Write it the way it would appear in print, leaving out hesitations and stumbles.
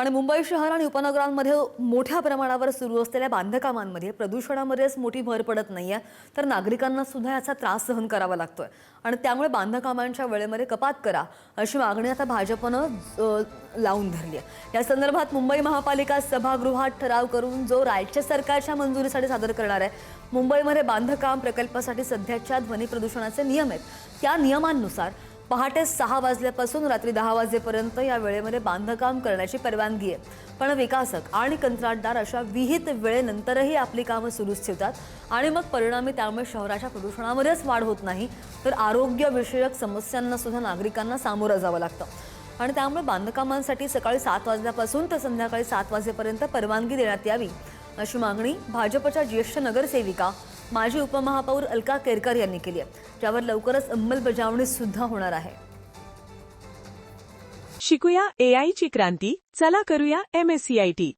आणि मुंबई शहर आणि उपनगरांमध्ये मोठ्या प्रमाणावर सुरू असलेल्या बांधकामांमध्ये प्रदूषणामध्येच मोठी भर पडत नाहीये, तर नागरिकांना सुद्धा याचा त्रास सहन करावा लागतोय आणि त्यामुळे बांधकामांच्या वेळेमध्ये कपात करा अशी मागणी आता भाजपनं लावून धरली आहे। या संदर्भात मुंबई महापालिका सभागृहात ठराव करून जो राज्य सरकारच्या मंजुरीसाठी सादर करणार आहे। मुंबईमध्ये बांधकाम प्रकल्पासाठी सध्याच्या ध्वनी प्रदूषणाचे नियम आहेत, त्या नियमांनुसार पहाटे 6 वाजल्यापासून रात्री 10 वाजेपर्यंत या वेळेमध्ये बांधकाम करण्याची परवानगी आहे। पण विकासक आणि कंत्राटदार अशा विहित वेळेनंतरही आपली कामं सुरूच ठेवतात आणि मग परिणामी त्यामुळे शहराच्या प्रदूषणामध्येच वाढ होत नाही, तर आरोग्य विषयक समस्यांना सुद्धा नागरिकांना सामोरं जावं लागतं आणि त्यामुळे बांधकामांसाठी सकाळी 7 वाजल्यापासून तर संध्याकाळी 7 वाजेपर्यंत परवानगी देण्यात यावी अशी मागणी भाजपच्या ज्येष्ठ नगरसेविका माजी उपमहापौर अलका केरकर यांनी केली आहे, ज्यावर लवकरच अंमलबजावणी सुद्धा होणार आहे। शिकूया AI ची क्रांती, चला करूया MSCIT।